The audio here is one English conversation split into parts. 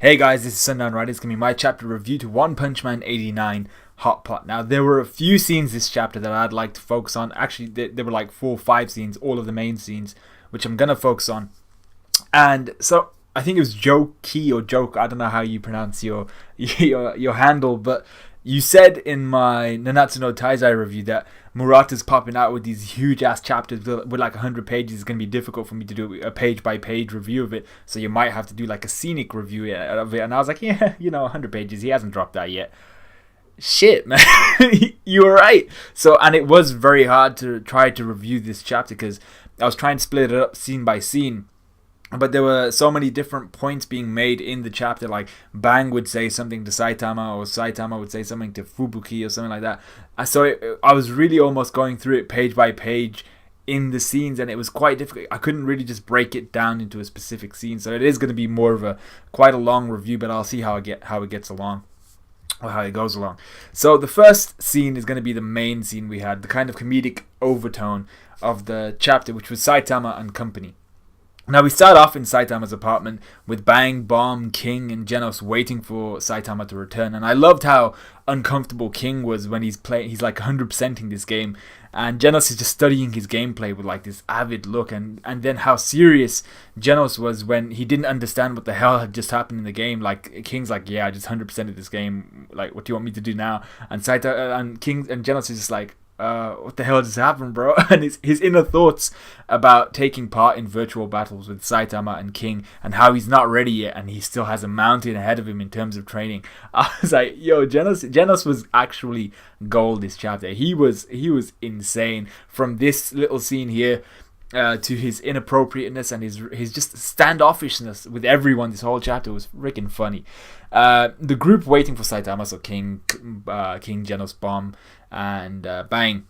Hey guys, this is SunDownRider. It's going to be my chapter review to One Punch Man 89 Hot Pot. Now, there were a few scenes this chapter that I'd like to focus on. Actually, there were like 4 or 5 scenes, all of the main scenes, which I'm going to focus on. And so, I think it was Joki or Joke, I don't know how you pronounce your handle, but you said in my Nanatsu no Taizai review that Murata's popping out with these huge ass chapters with like 100 pages. It's going to be difficult for me to do a page by page review of it, so you might have to do like a scenic review of it. And I was like, yeah, 100 pages, he hasn't dropped that yet. Shit, man. You were right. So, and it was very hard to try to review this chapter because I was trying to split it up scene by scene. But there were so many different points being made in the chapter, like Bang would say something to Saitama, or Saitama would say something to Fubuki, or something like that. So I was really almost going through it page by page in the scenes, and it was quite difficult. I couldn't really just break it down into a specific scene, so it is going to be more of quite a long review, but I'll see how it gets along. Or how it goes along. So the first scene is going to be the main scene we had, the kind of comedic overtone of the chapter, which was Saitama and company. Now we start off in Saitama's apartment with Bang, Bomb, King, and Genos waiting for Saitama to return. And I loved how uncomfortable King was when he's like 100%ing this game, and Genos is just studying his gameplay with like this avid look. And then how serious Genos was when he didn't understand what the hell had just happened in the game. Like King's like, yeah, I just 100%ed this game. Like, what do you want me to do now? And Genos is just like, what the hell just happened, bro? And his inner thoughts about taking part in virtual battles with Saitama and King, and how he's not ready yet, and he still has a mountain ahead of him in terms of training. I was like, yo, Genos was actually gold this chapter. He was insane. From this little scene here to his inappropriateness and his just standoffishness with everyone, this whole chapter was freaking funny. The group waiting for Saitama, so King, Genos, Bomb, and Bang,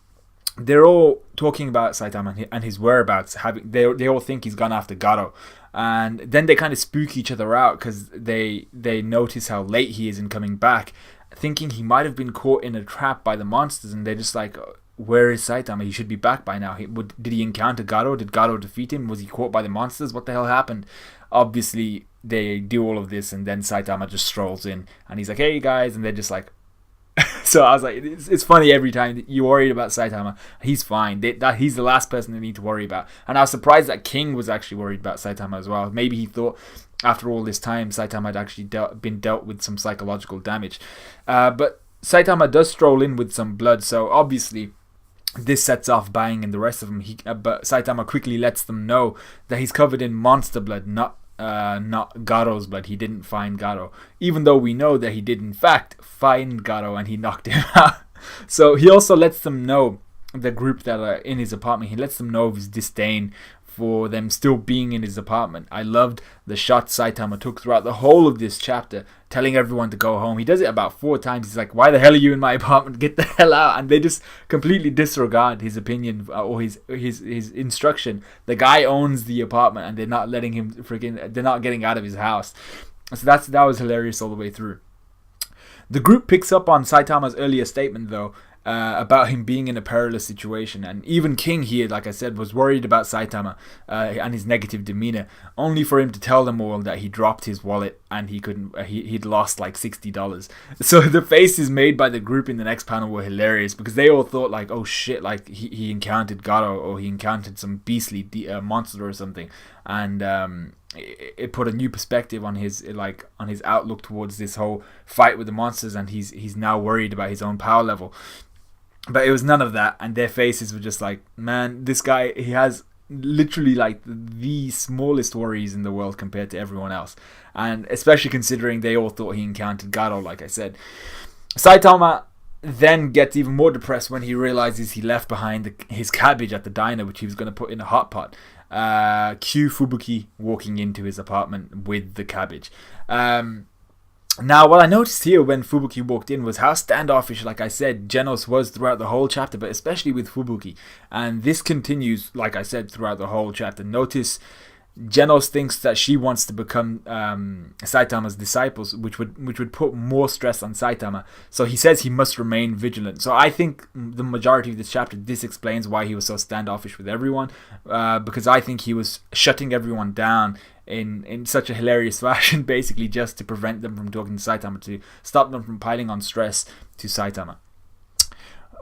they're all talking about Saitama and his whereabouts. They all think he's gone after Garo, and then they kind of spook each other out because they notice how late he is in coming back, thinking he might have been caught in a trap by the monsters, and they're just like, where is Saitama? He should be back by now. Did he encounter Garo? Did Garo defeat him? Was he caught by the monsters? What the hell happened? Obviously, they do all of this, and then Saitama just strolls in, and he's like, hey guys, and they're just like, so I was like, it's funny every time you're worried about Saitama. He's fine. He's the last person they need to worry about. And I was surprised that King was actually worried about Saitama as well. Maybe he thought after all this time Saitama had actually been dealt with some psychological damage. But Saitama does stroll in with some blood, so obviously this sets off Bang and the rest of them. But Saitama quickly lets them know that he's covered in monster blood, not Garo's blood. He didn't find Garo, even though we know that he did in fact find Garo and he knocked him out. So he also lets them know, the group that are in his apartment, he lets them know of his disdain for them still being in his apartment. I loved the shots Saitama took throughout the whole of this chapter, telling everyone to go home. He does it about 4 times. He's like, why the hell are you in my apartment? Get the hell out. And they just completely disregard his opinion or his instruction. The guy owns the apartment and they're not letting him they're not getting out of his house. So that was hilarious all the way through. The group picks up on Saitama's earlier statement though, about him being in a perilous situation, and even King here, like I said, was worried about Saitama and his negative demeanor, only for him to tell them all that he dropped his wallet and he'd lost like $60. So the faces made by the group in the next panel were hilarious, because they all thought like, oh shit, like he encountered Garo, or he encountered some beastly monster or something, and it put a new perspective on his outlook towards this whole fight with the monsters, and he's now worried about his own power level. But it was none of that, and their faces were just like, man, this guy, he has literally like the smallest worries in the world compared to everyone else, and especially considering they all thought he encountered Garo, like I said. Saitama then gets even more depressed when he realizes he left behind his cabbage at the diner, which he was going to put in a hot pot. Cue Fubuki walking into his apartment with the cabbage. Now, what I noticed here when Fubuki walked in was how standoffish, like I said, Genos was throughout the whole chapter, but especially with Fubuki. And this continues, like I said, throughout the whole chapter. Notice Genos thinks that she wants to become Saitama's disciples, which would put more stress on Saitama. So he says he must remain vigilant. So I think the majority of this chapter, this explains why he was so standoffish with everyone, because I think he was shutting everyone down in such a hilarious fashion, basically just to prevent them from talking to Saitama, to stop them from piling on stress to Saitama.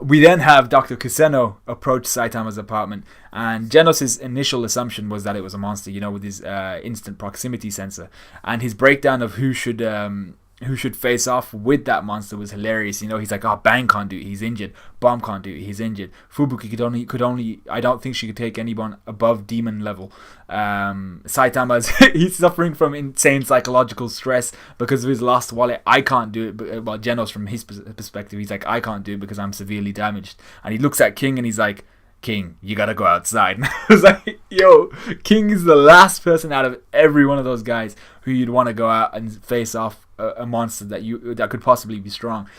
We then have Dr. Kuseno approach Saitama's apartment, and Genos' initial assumption was that it was a monster, with his instant proximity sensor. And his breakdown of who should face off with that monster was hilarious. He's like, Bang can't do it, he's injured. Bomb can't do it, he's injured. Fubuki could only I don't think she could take anyone above demon level. Saitama's he's suffering from insane psychological stress because of his lost wallet. I can't do it, but Genos, from his perspective, he's like, I can't do it because I'm severely damaged. And he looks at King and he's like, King, you gotta go outside. And I was like, yo, King is the last person out of every one of those guys who you'd want to go out and face off a monster that could possibly be strong.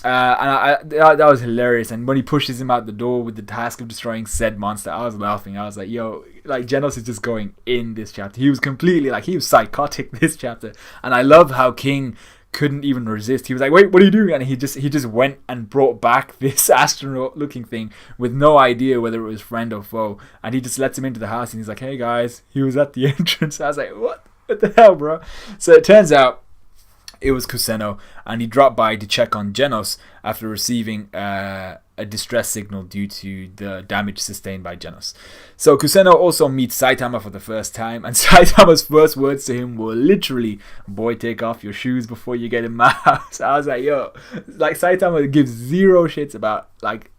And that was hilarious. And when he pushes him out the door with the task of destroying said monster, I was laughing. I was like, yo, like, Genos is just going in this chapter. He was completely, he was psychotic this chapter. And I love how King couldn't even resist. He was like, wait, what are you doing? And he just went and brought back this astronaut looking thing with no idea whether it was friend or foe. And he just lets him into the house and he's like, hey guys, he was at the entrance. I was like, what the hell, bro? So it turns out it was Kuseno, and he dropped by to check on Genos after receiving a distress signal due to the damage sustained by Genos. So Kuseno also meets Saitama for the first time, and Saitama's first words to him were literally, boy, take off your shoes before you get in my house. I was like, yo, Saitama gives zero shits about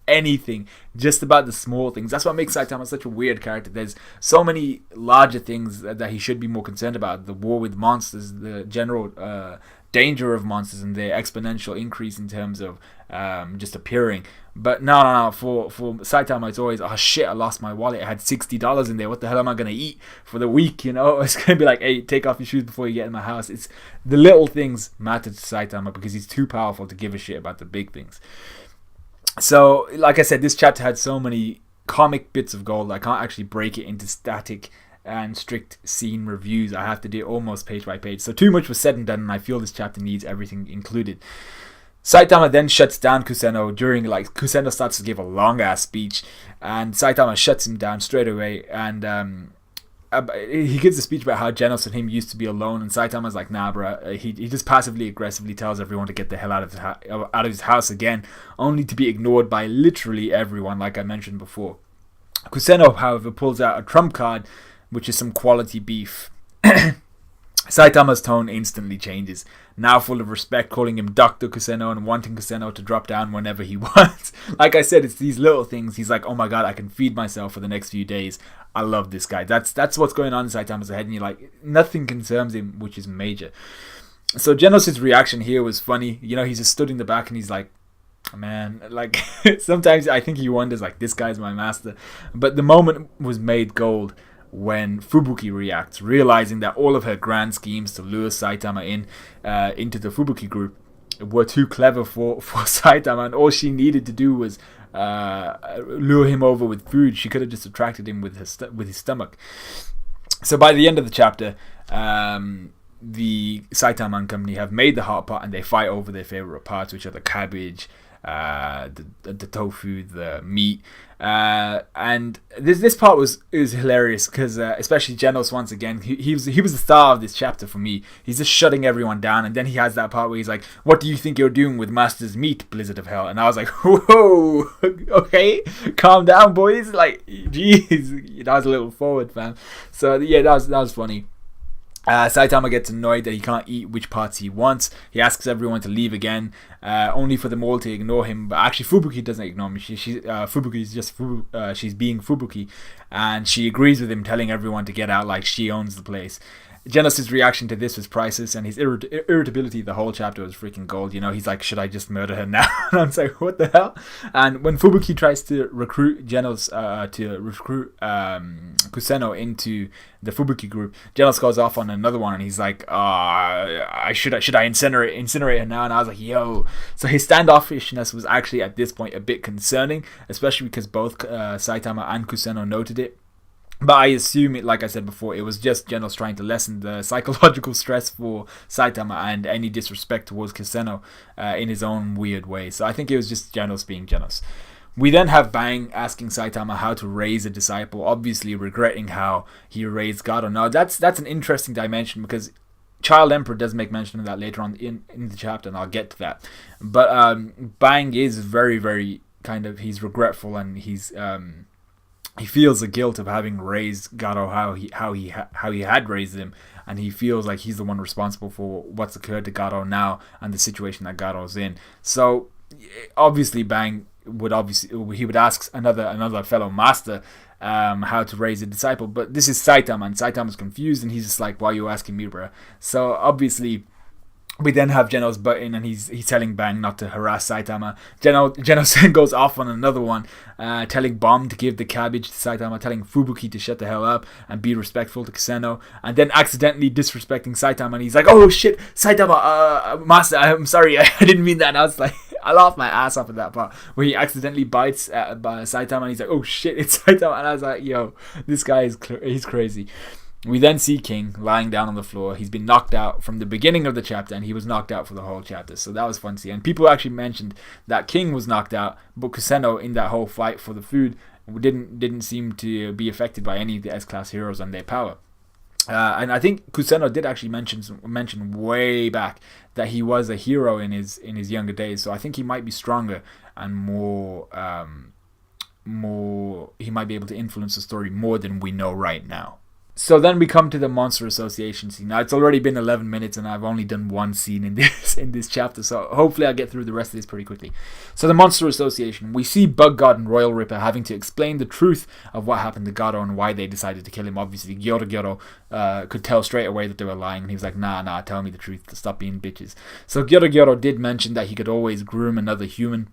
anything, just about the small things. That's what makes Saitama such a weird character. There's so many larger things that he should be more concerned about. The war with monsters, the general danger of monsters, and their exponential increase in terms of just appearing. But no, for Saitama, it's always, oh shit, I lost my wallet, I had $60 in there, what the hell am I going to eat for the week? It's going to be like, hey, take off your shoes before you get in my house. It's the little things matter to Saitama because he's too powerful to give a shit about the big things. So like I said, this chapter had so many comic bits of gold, I can't actually break it into static and strict scene reviews. I have to do it almost page by page. So too much was said and done, and I feel this chapter needs everything included. Saitama then shuts down Kuseno during, Kuseno starts to give a long ass speech, and Saitama shuts him down straight away, and he gives a speech about how Genos and him used to be alone, and Saitama's like, nah bruh, he just passively aggressively tells everyone to get the hell out of his house again, only to be ignored by literally everyone, like I mentioned before. Kuseno, however, pulls out a trump card, which is some quality beef. Saitama's tone instantly changes, now full of respect, calling him Dr. Kuseno and wanting Kuseno to drop down whenever he wants. Like I said, it's these little things. He's like, oh my god, I can feed myself for the next few days. I love this guy. That's what's going on in Saitama's head, and you're like, nothing concerns him, which is major. So Genos' reaction here was funny. He's just stood in the back and he's like, man, sometimes I think he wonders, this guy's my master. But the moment was made gold when Fubuki reacts, realizing that all of her grand schemes to lure Saitama into the Fubuki group were too clever for Saitama, and all she needed to do was lure him over with food. She could have just attracted him with his stomach. So by the end of the chapter, the Saitama and company have made the hot pot, and they fight over their favorite parts, which are the cabbage, the tofu, the meat, and this part is hilarious because especially Genos, once again, he was the star of this chapter for me. He's just shutting everyone down, and then he has that part where he's like, what do you think you're doing with Master's meat, Blizzard of Hell? And I was like, whoa, okay, calm down boys, jeez, that was a little forward, fam. So yeah, that was funny. Saitama gets annoyed that he can't eat which parts he wants. He asks everyone to leave again, only for them all to ignore him. But actually, Fubuki doesn't ignore me. Fubuki is just she's being Fubuki, and she agrees with him, telling everyone to get out like she owns the place. Genos' reaction to this was priceless, and his irritability the whole chapter was freaking gold. He's like, should I just murder her now? And I'm like, what the hell? And when Fubuki tries to recruit Genos, Kuseno into the Fubuki group, Genos goes off on another one, and he's like, should I incinerate her now? And I was like, yo. So his standoffishness was actually at this point a bit concerning, especially because both Saitama and Kuseno noted it. But I assume it, like I said before, it was just Genos trying to lessen the psychological stress for Saitama and any disrespect towards Kiseno in his own weird way. So I think it was just Genos being Genos. We then have Bang asking Saitama how to raise a disciple, obviously regretting how he raised Garo. Now that's an interesting dimension, because Child Emperor does make mention of that later on in the chapter, and I'll get to that. But Bang is very, very kind of, he's regretful, and he feels the guilt of having raised Garo how he had raised him, and he feels like he's the one responsible for what's occurred to Garo now and the situation that Garo's in. So obviously Bang would ask another fellow master how to raise a disciple, but this is Saitama, and Saitama's confused, and he's just like, why are you asking me, bro? So obviously we then have Genos butt in, and he's telling Bang not to harass Saitama. Genos then goes off on another one, telling Bomb to give the cabbage to Saitama, telling Fubuki to shut the hell up and be respectful to Kiseno, and then accidentally disrespecting Saitama, and he's like, oh shit, Saitama, master, I'm sorry, I didn't mean that. And I was like, I laughed my ass off at that part where he accidentally bites by Saitama, and he's like, oh shit, it's Saitama. And I was like, yo, this guy he's crazy. We then see King lying down on the floor. He's been knocked out from the beginning of the chapter, and he was knocked out for the whole chapter. So that was fun to see. And people actually mentioned that King was knocked out, but Kuseno in that whole fight for the food didn't seem to be affected by any of the S-class heroes and their power. And I think Kuseno did actually mention way back that he was a hero in his younger days. So I think he might be stronger and more. He might be able to influence the story more than we know right now. So then we come to the Monster Association scene. Now it's already been 11 minutes and I've only done one scene in this chapter, so hopefully I'll get through the rest of this pretty quickly. So the Monster Association, we see Bug God and Royal Ripper having to explain the truth of what happened to Garo and why they decided to kill him. Obviously Gyoro could tell straight away that they were lying, and he was like, nah, tell me the truth, stop being bitches. So Gyoro did mention that he could always groom another human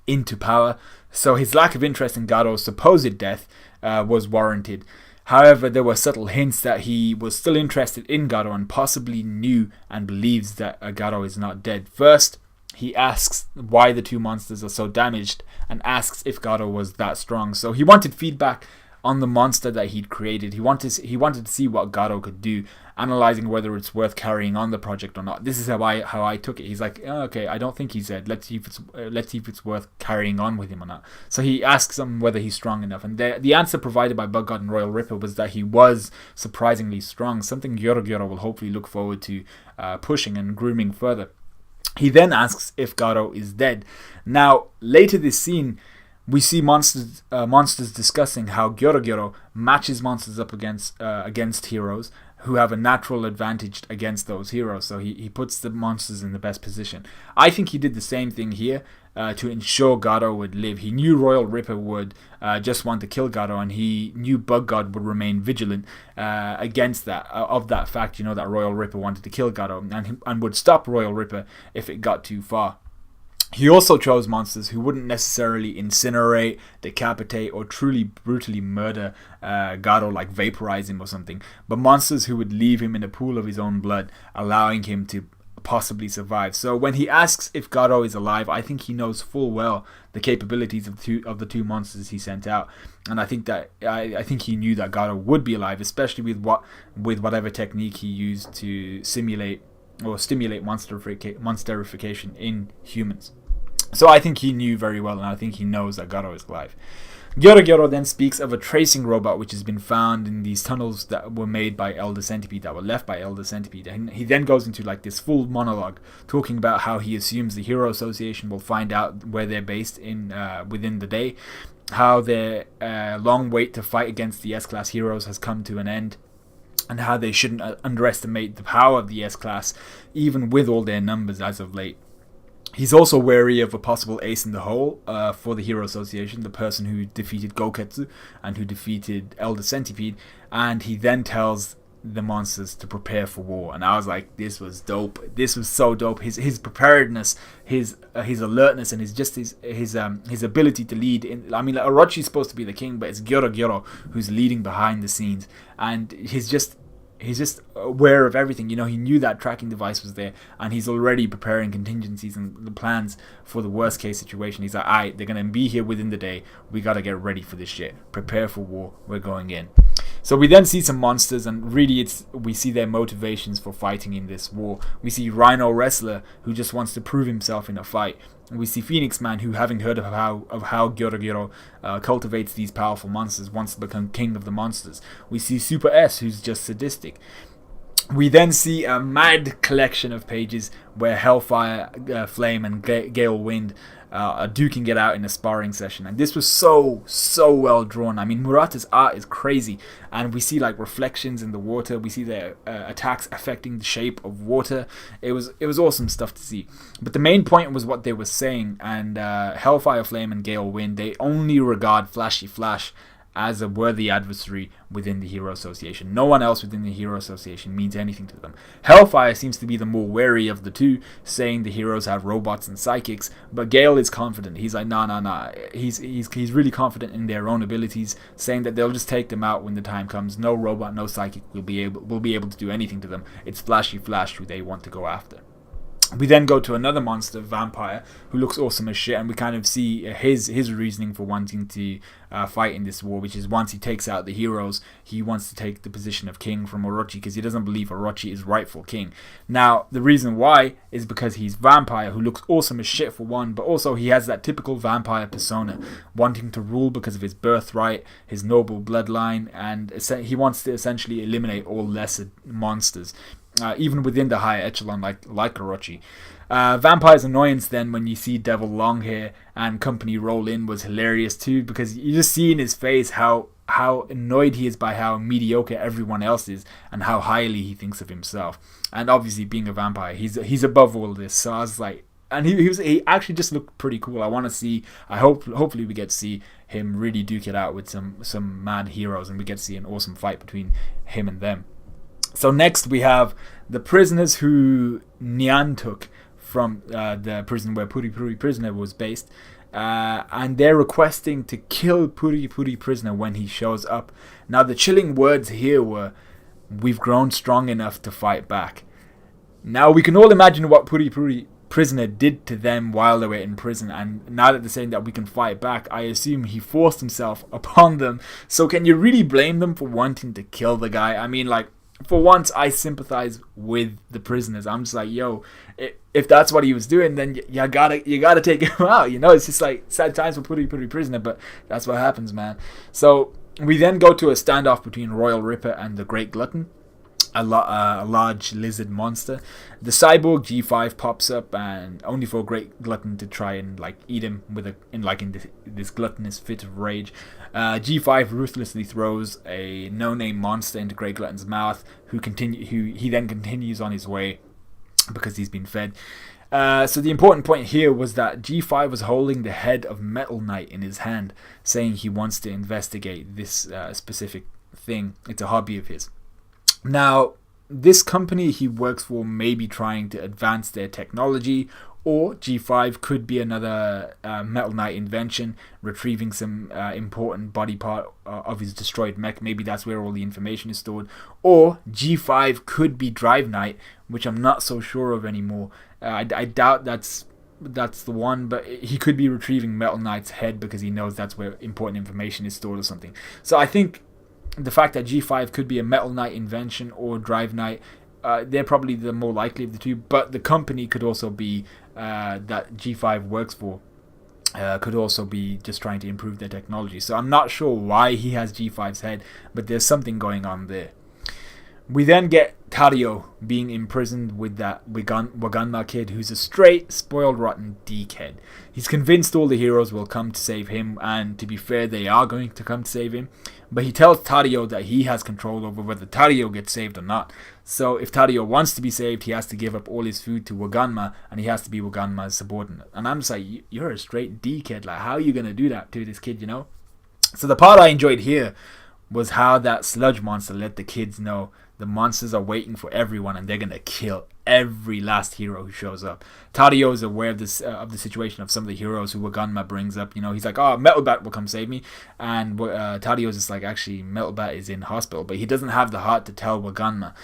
into power, so his lack of interest in Garo's supposed death was warranted. However, there were subtle hints that he was still interested in Garo and possibly knew and believes that Garo is not dead. First, he asks why the two monsters are so damaged and asks if Garo was that strong. So he wanted feedback on the monster that he'd created. He wanted to see what Garo could do, analyzing whether it's worth carrying on the project or not. This is how I took it. He's like, oh, okay, I don't think he's dead. Let's see if it's worth carrying on with him or not. So he asks him whether he's strong enough, and the answer provided by Bug God and Royal Ripper was that he was surprisingly strong. Something Gyoro will hopefully look forward to pushing and grooming further. He then asks if Garo is dead. Now later this scene, we see monsters discussing how Gyoro matches monsters up against heroes who have a natural advantage against those heroes. So he puts the monsters in the best position. I think he did the same thing here to ensure Garo would live. He knew Royal Ripper would just want to kill Garo, and he knew Bug God would remain vigilant against that, of that fact, that Royal Ripper wanted to kill Garo and would stop Royal Ripper if it got too far. He also chose monsters who wouldn't necessarily incinerate, decapitate, or truly brutally murder Garo, like vaporize him or something, but monsters who would leave him in a pool of his own blood, allowing him to possibly survive. So when he asks if Garo is alive, I think he knows full well the capabilities of the two monsters he sent out, and I think he knew that Garo would be alive, especially with whatever technique he used to simulate or stimulate monsterification in humans. So I think he knew very well, and I think he knows that Garo is alive. Gyoro then speaks of a tracing robot which has been found in these tunnels that were made by Elder Centipede, that were left by Elder Centipede. And he then goes into like this full monologue talking about how he assumes the Hero Association will find out where they're based in within the day, how their long wait to fight against the S-Class heroes has come to an end, and how they shouldn't underestimate the power of the S-Class, even with all their numbers as of late. He's also wary of a possible ace in the hole for the Hero Association, the person who defeated Goketsu and who defeated Elder Centipede, and he then tells the monsters to prepare for war. And I was like, this was dope. This was so dope. His preparedness, his alertness, and his ability to lead. Orochi's supposed to be the king, but it's Gyoro who's leading behind the scenes, and he's just aware of everything. He knew that tracking device was there, and he's already preparing contingencies and the plans for the worst case situation. He's like, alright, they're gonna be here within the day. We gotta get ready for this shit. Prepare for war. We're going in. So we then see some monsters, and really we see their motivations for fighting in this war. We see Rhino Wrestler, who just wants to prove himself in a fight. We see Phoenix Man, who, having heard of how Gyoro cultivates these powerful monsters, wants to become king of the monsters. We see Super S, who's just sadistic. We then see a mad collection of pages where Hellfire, Flame, and Gale Wind are duking it out in a sparring session, and this was so well drawn. I mean, Murata's art is crazy, and we see like reflections in the water. We see their attacks affecting the shape of water. It was awesome stuff to see. But the main point was what they were saying, and Hellfire, Flame, and Gale Wind, they only regard Flashy Flash as a worthy adversary within the Hero Association. No one else within the Hero Association means anything to them. Hellfire seems to be the more wary of the two, saying the heroes have robots and psychics, but Gale is confident. He's like, nah. He's really confident in their own abilities, saying that they'll just take them out when the time comes. No robot, no psychic will be able to do anything to them. It's Flashy Flash who they want to go after. We then go to another monster, Vampire, who looks awesome as shit, and we kind of see his reasoning for wanting to fight in this war, which is once he takes out the heroes, he wants to take the position of king from Orochi, because he doesn't believe Orochi is rightful king. Now, the reason why is because he's Vampire, who looks awesome as shit for one, but also he has that typical vampire persona, wanting to rule because of his birthright, his noble bloodline, and he wants to essentially eliminate all lesser monsters. Even within the higher echelon, like Orochi. Vampire's annoyance then when you see Devil Longhair and company roll in was hilarious too, because you just see in his face how annoyed he is by how mediocre everyone else is and how highly he thinks of himself. And obviously, being a vampire, he's above all this. So I was like, and he actually just looked pretty cool. I want to see. Hopefully we get to see him really duke it out with some mad heroes, and we get to see an awesome fight between him and them. So next we have the prisoners who Nyan took from the prison where Puri Puri Prisoner was based, and they're requesting to kill Puri Puri Prisoner when he shows up. Now the chilling words here were, "We've grown strong enough to fight back." Now we can all imagine what Puri Puri Prisoner did to them while they were in prison, and now that they're saying that we can fight back, I assume he forced himself upon them. So can you really blame them for wanting to kill the guy? I mean, like, for once, I sympathize with the prisoners. I'm just like, yo, if that's what he was doing, then you gotta take him out. You know, it's just like sad times for Puri Prisoner, but that's what happens, man. So we then go to a standoff between Royal Ripper and the Great Glutton, a large lizard monster. The cyborg G5 pops up, and only for Great Glutton to try and like eat him in this gluttonous fit of rage. G5 ruthlessly throws a no-name monster into Great Glutton's mouth, who he then continues on his way because he's been fed. So the important point here was that G5 was holding the head of Metal Knight in his hand, saying he wants to investigate this specific thing. It's a hobby of his. Now, this company he works for may be trying to advance their technology, or G5 could be another Metal Knight invention, retrieving some important body part of his destroyed mech. Maybe that's where all the information is stored. Or G5 could be Drive Knight, which I'm not so sure of anymore. I doubt that's the one, but he could be retrieving Metal Knight's head because he knows that's where important information is stored or something. So I think the fact that G5 could be a Metal Knight invention or Drive Knight, they're probably the more likely of the two, but the company could also be that G5 works for, could also be just trying to improve their technology. So I'm not sure why he has G5's head, but there's something going on there. We then get Tario being imprisoned with that Waganma kid, who's a straight, spoiled, rotten dickhead. He's convinced all the heroes will come to save him, and to be fair, they are going to come to save him. But he tells Tario that he has control over whether Tario gets saved or not. So if Tario wants to be saved, he has to give up all his food to Waganma, and he has to be Waganma's subordinate. And I'm just like, you're a straight dickhead. Like, how are you going to do that to this kid, you know? So the part I enjoyed here was how that sludge monster let the kids know the monsters are waiting for everyone, and they're going to kill every last hero who shows up. Tadio is aware of this of the situation of some of the heroes who Waganma brings up. You know, he's like, oh, Metal Bat will come save me. And Tadio is just like, actually, Metal Bat is in hospital. But he doesn't have the heart to tell Waganma.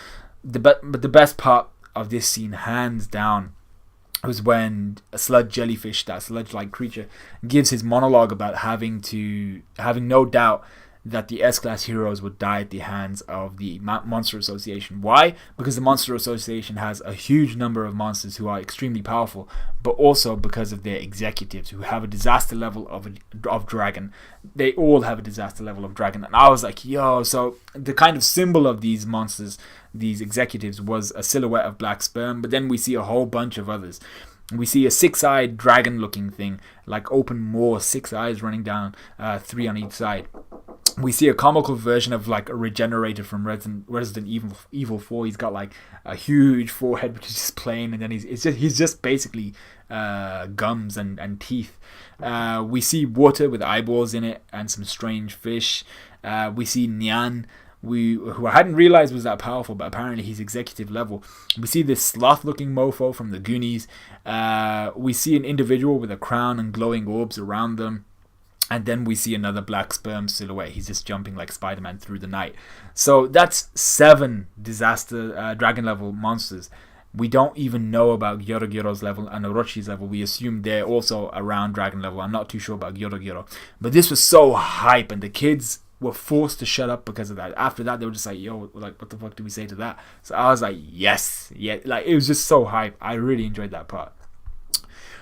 But the best part of this scene, hands down, was when a sludge jellyfish, that sludge-like creature, gives his monologue about having no doubt that the S-Class heroes would die at the hands of the Monster Association. Why? Because the Monster Association has a huge number of monsters who are extremely powerful, but also because of their executives who have a disaster level of dragon. They all have a disaster level of dragon. And I was like, yo, so the kind of symbol of these monsters, these executives, was a silhouette of black sperm, but then we see a whole bunch of others. We see a 6-eyed dragon-looking thing, like open maw, 6 eyes running down, 3 on each side. We see a comical version of like a regenerator from Resident Evil 4. He's got like a huge forehead which is just plain, and then he's just basically gums and teeth. We see water with eyeballs in it and some strange fish. We see Nyan, who I hadn't realized was that powerful, but apparently he's executive level. We see this sloth-looking mofo from the Goonies. We see an individual with a crown and glowing orbs around them. And then we see another black sperm silhouette. He's just jumping like Spider-Man through the night. So that's 7 disaster dragon level monsters. We don't even know about Gyorogyoro's level and Orochi's level. We assume they're also around dragon level. I'm not too sure about Gyorogyoro. But this was so hype, and the kids were forced to shut up because of that. After that, they were just like, yo, like, what the fuck do we say to that? So I was like, yes. Yeah, like, it was just so hype. I really enjoyed that part.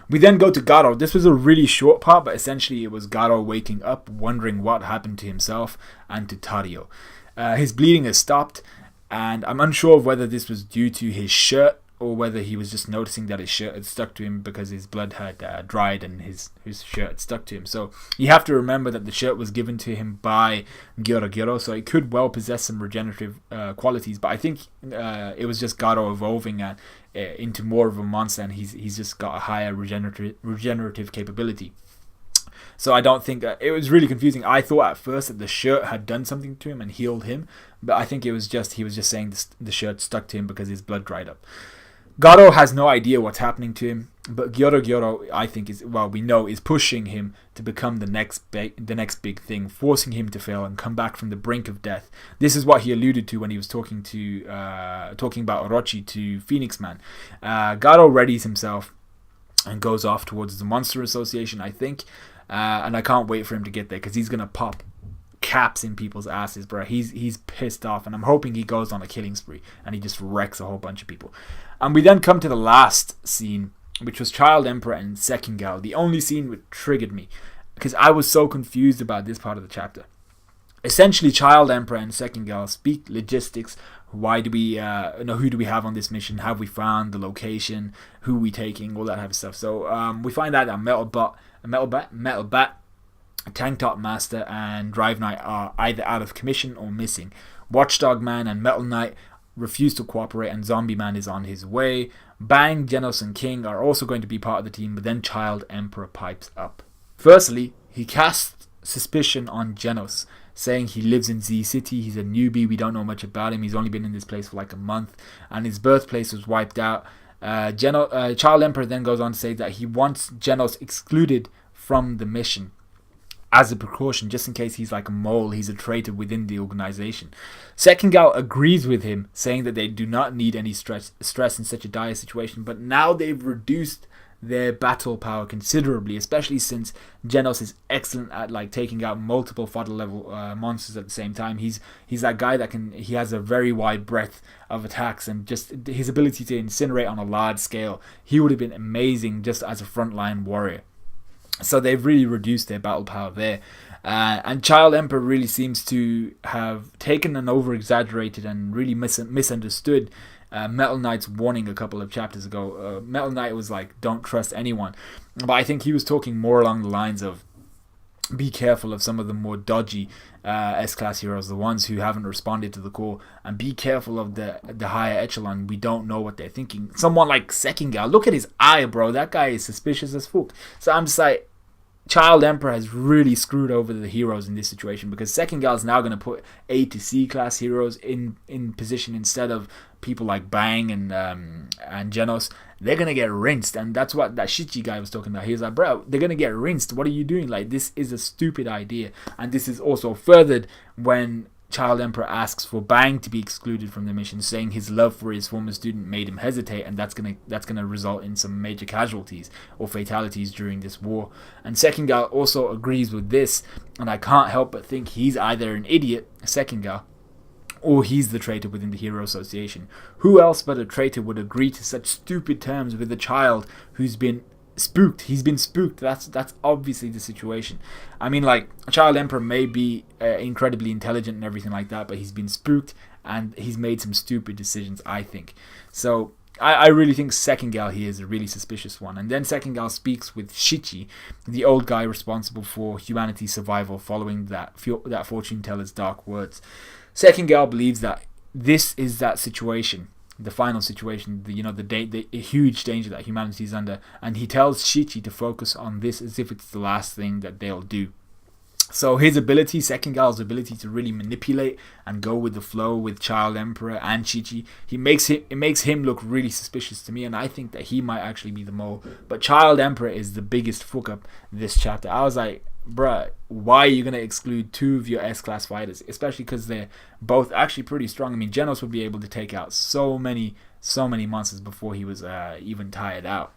We then go to Garo. This was a really short part, but essentially it was Garo waking up, wondering what happened to himself and to Tario. His bleeding has stopped, and I'm unsure of whether this was due to his shirt or whether he was just noticing that his shirt had stuck to him because his blood had dried and his shirt had stuck to him. So you have to remember that the shirt was given to him by Gyorogyoro, so it could well possess some regenerative qualities, but I think it was just Garo evolving into more of a monster, and he's just got a higher regenerative capability. So I don't think it was really confusing. I thought at first that the shirt had done something to him and healed him, but I think he was just saying the shirt stuck to him because his blood dried up. Garo has no idea what's happening to him, but Gyorogyoro, I think, is pushing him to become the next big thing, forcing him to fail and come back from the brink of death. This is what he alluded to when he was talking about Orochi to Phoenix Man. Garo readies himself and goes off towards the Monster Association, I think, and I can't wait for him to get there because he's gonna pop caps in people's asses, bro. He's pissed off, and I'm hoping he goes on a killing spree and he just wrecks a whole bunch of people. And we then come to the last scene, which was Child Emperor and Sekingao, the only scene which triggered me because I was so confused about this part of the chapter. Essentially, Child Emperor and Sekingao speak logistics. Why do we who do we have on this mission? Have we found the location? Who are we taking? All that type of stuff. So we find out that Metal Bat, Tank Top Master, and Drive Knight are either out of commission or missing. Watchdog Man and Metal Knight refuse to cooperate, and Zombie Man is on his way. Bang, Genos, and King are also going to be part of the team, but then Child Emperor pipes up. Firstly, he casts suspicion on Genos, saying he lives in Z City, he's a newbie, we don't know much about him, he's only been in this place for like a month, and his birthplace was wiped out. Child Emperor then goes on to say that he wants Genos excluded from the mission as a precaution, just in case he's like a mole, he's a traitor within the organization. Sekingao agrees with him, saying that they do not need any stress in such a dire situation, but now they've reduced their battle power considerably, especially since Genos is excellent at like taking out multiple fodder level monsters at the same time. He's that guy that he has a very wide breadth of attacks, and just his ability to incinerate on a large scale, he would have been amazing just as a frontline warrior. So they've really reduced their battle power there. And Child Emperor really seems to have taken an over-exaggerated and really misunderstood Metal Knight's warning a couple of chapters ago. Metal Knight was like, don't trust anyone. But I think he was talking more along the lines of, be careful of some of the more dodgy S-Class heroes, the ones who haven't responded to the call, and be careful of the higher echelon. We don't know what they're thinking. Someone like Sekingao, look at his eye, bro. That guy is suspicious as fuck. So I'm just like, Child Emperor has really screwed over the heroes in this situation, because Sekingao is now going to put A to C class heroes in position instead of people like Bang and Genos. They're going to get rinsed, and that's what that Shichi guy was talking about. He was like, bro, they're going to get rinsed. What are you doing? Like, this is a stupid idea. And this is also furthered when Child Emperor asks for Bang to be excluded from the mission, saying his love for his former student made him hesitate, and that's gonna result in some major casualties or fatalities during this war. And Second Gal also agrees with this, and I can't help but think he's either an idiot, Second Gal, or he's the traitor within the Hero Association. Who else but a traitor would agree to such stupid terms with a child who's been spooked? He's been spooked. That's obviously the situation. I mean, like, a Child Emperor may be incredibly intelligent and everything like that, but he's been spooked and he's made some stupid decisions, I think. So I really think Second Gal here is a really suspicious one. And then Second Gal speaks with Shichi, the old guy responsible for humanity's survival following that fortune teller's dark words. Second Gal believes that this is that situation, the final situation, the huge danger that humanity is under, and he tells Shichi to focus on this as if it's the last thing that they'll do. So his ability, Second Gal's ability to really manipulate and go with the flow with Child Emperor and Shichi, it makes him look really suspicious to me, and I think that he might actually be the mole. But Child Emperor is the biggest fuck up this chapter. I was like, bruh, why are you going to exclude two of your S-class fighters? Especially because they're both actually pretty strong. I mean, Genos would be able to take out so many monsters before he was even tired out.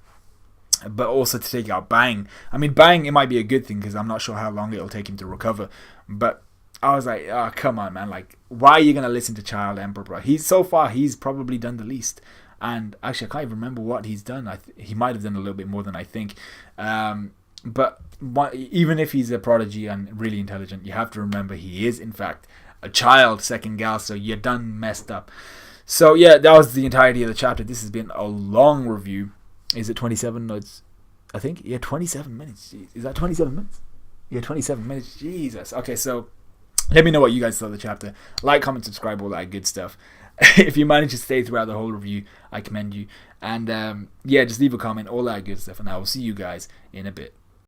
But also to take out Bang. I mean, Bang, it might be a good thing because I'm not sure how long it'll take him to recover. But I was like, oh, come on, man. Like, why are you going to listen to Child Emperor, bro? So far, he's probably done the least. And actually, I can't even remember what he's done. He might have done a little bit more than I think. But even if he's a prodigy and really intelligent, you have to remember he is, in fact, a child, Second Gal. So you're done messed up. So, yeah, that was the entirety of the chapter. This has been a long review. Is it 27? No, it's, I think, 27 minutes. Jeez. Is that 27 minutes? 27 minutes. Jesus. Okay, so let me know what you guys thought of the chapter. Like, comment, subscribe, all that good stuff. If you manage to stay throughout the whole review, I commend you. And, just leave a comment, all that good stuff. And I will see you guys in a bit.